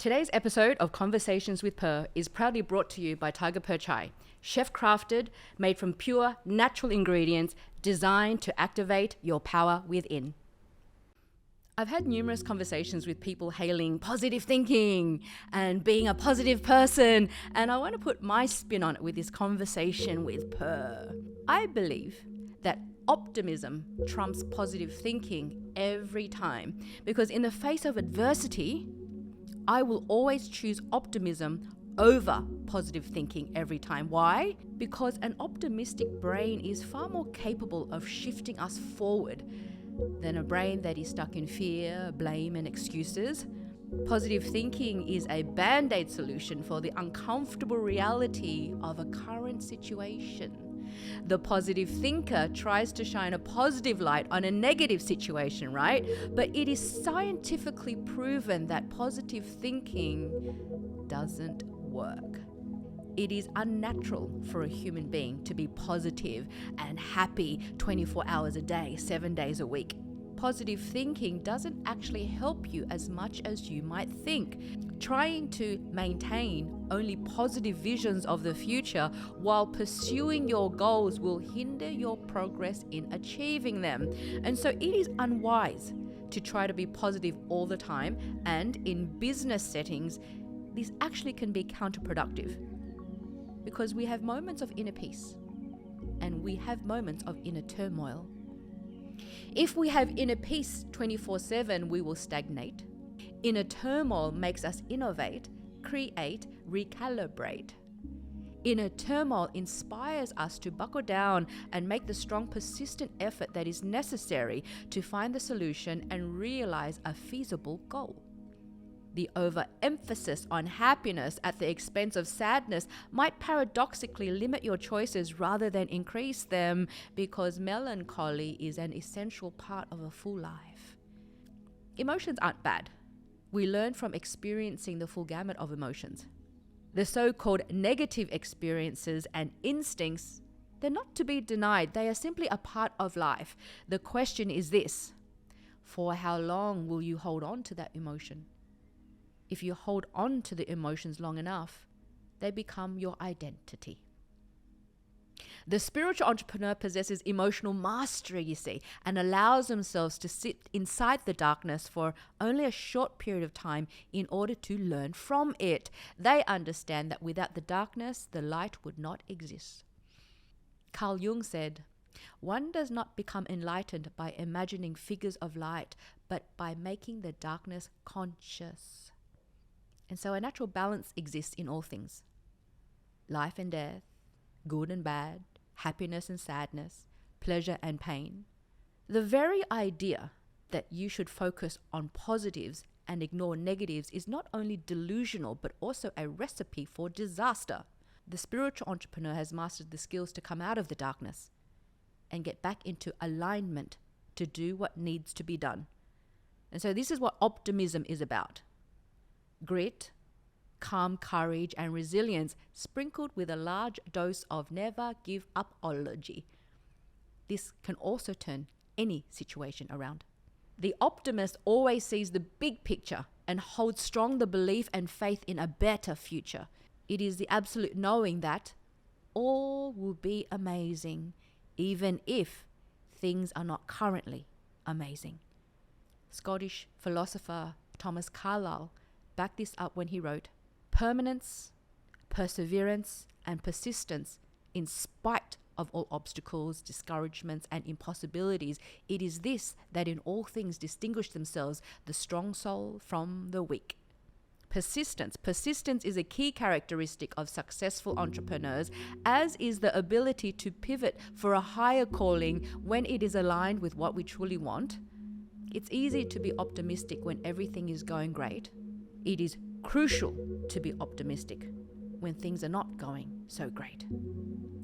Today's episode of Conversations with Purr is proudly brought to you by Tiger Purrr Chai, chef-crafted, made from pure, natural ingredients, designed to activate your power within. I've had numerous conversations with people hailing positive thinking and being a positive person, and I want to put my spin on it with this conversation with Purr. I believe that optimism trumps positive thinking every time, because in the face of adversity, I will always choose optimism over positive thinking every time. Why? Because an optimistic brain is far more capable of shifting us forward than a brain that is stuck in fear, blame, and excuses. Positive thinking is a bandaid solution for the uncomfortable reality of a current situation. The positive thinker tries to shine a positive light on a negative situation, right? But it is scientifically proven that positive thinking doesn't work. It is unnatural for a human being to be positive and happy 24 hours a day, 7 days a week. Positive thinking doesn't actually help you as much as you might think. Trying to maintain only positive visions of the future while pursuing your goals will hinder your progress in achieving them. And so it is unwise to try to be positive all the time, and in business settings, this actually can be counterproductive, because we have moments of inner peace and we have moments of inner turmoil. If we have inner peace 24/7, we will stagnate. Inner turmoil makes us innovate, create, recalibrate. Inner turmoil inspires us to buckle down and make the strong, persistent effort that is necessary to find the solution and realize a feasible goal. The overemphasis on happiness at the expense of sadness might paradoxically limit your choices rather than increase them, because melancholy is an essential part of a full life. Emotions aren't bad. We learn from experiencing the full gamut of emotions. The so-called negative experiences and instincts, they're not to be denied. They are simply a part of life. The question is this: for how long will you hold on to that emotion? If you hold on to the emotions long enough, they become your identity. The spiritual entrepreneur possesses emotional mastery, you see, and allows themselves to sit inside the darkness for only a short period of time in order to learn from it. They understand that without the darkness, the light would not exist. Carl Jung said, "One does not become enlightened by imagining figures of light, but by making the darkness conscious." And so a natural balance exists in all things. Life and death, good and bad, happiness and sadness, pleasure and pain. The very idea that you should focus on positives and ignore negatives is not only delusional, but also a recipe for disaster. The spiritual entrepreneur has mastered the skills to come out of the darkness and get back into alignment to do what needs to be done. And so this is what optimism is about. Grit, calm courage, and resilience sprinkled with a large dose of never-give-up-ology. This can also turn any situation around. The optimist always sees the big picture and holds strong the belief and faith in a better future. It is the absolute knowing that all will be amazing, even if things are not currently amazing. Scottish philosopher Thomas Carlyle backed this up when he wrote, "Permanence, perseverance, and persistence in spite of all obstacles, discouragements, and impossibilities. It is this that in all things distinguish themselves the strong soul from the weak." Persistence. Persistence is a key characteristic of successful entrepreneurs, as is the ability to pivot for a higher calling when it is aligned with what we truly want. It's easy to be optimistic when everything is going great. It is crucial to be optimistic when things are not going so great.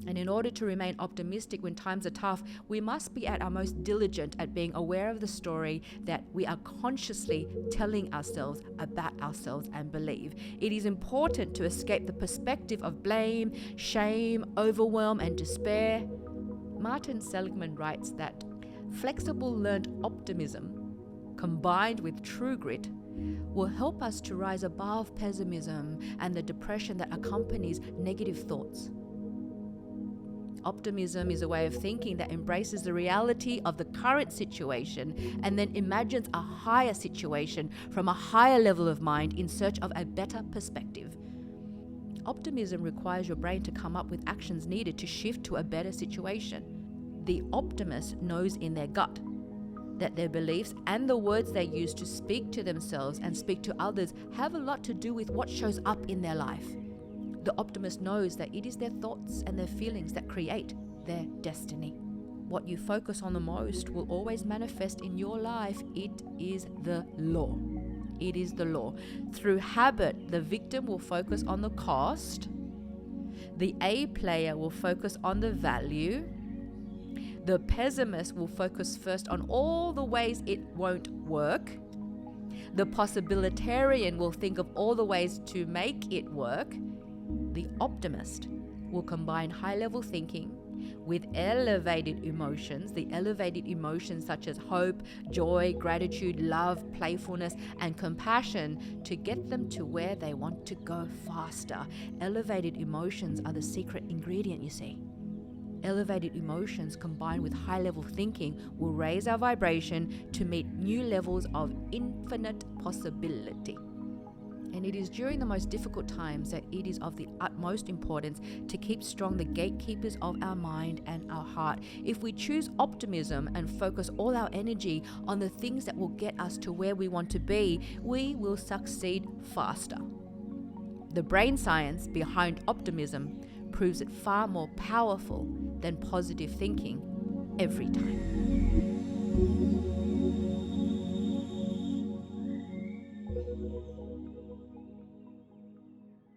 And in order to remain optimistic when times are tough, we must be at our most diligent at being aware of the story that we are consciously telling ourselves about ourselves and believe. It is important to escape the perspective of blame, shame, overwhelm, and despair. Martin Seligman writes that flexible learned optimism combined with true grit will help us to rise above pessimism and the depression that accompanies negative thoughts. Optimism is a way of thinking that embraces the reality of the current situation and then imagines a higher situation from a higher level of mind in search of a better perspective. Optimism requires your brain to come up with actions needed to shift to a better situation. The optimist knows in their gut that their beliefs and the words they use to speak to themselves and speak to others have a lot to do with what shows up in their life. The optimist knows that it is their thoughts and their feelings that create their destiny. What you focus on the most will always manifest in your life. It is the law. It is the law. Through habit, the victim will focus on the cost. The A player will focus on the value. The pessimist will focus first on all the ways it won't work. The possibilitarian will think of all the ways to make it work. The optimist will combine high-level thinking with elevated emotions, the elevated emotions such as hope, joy, gratitude, love, playfulness, and compassion to get them to where they want to go faster. Elevated emotions are the secret ingredient, you see. Elevated emotions combined with high-level thinking will raise our vibration to meet new levels of infinite possibility. And it is during the most difficult times that it is of the utmost importance to keep strong the gatekeepers of our mind and our heart. If we choose optimism and focus all our energy on the things that will get us to where we want to be, we will succeed faster. The brain science behind optimism proves it far more powerful than positive thinking every time.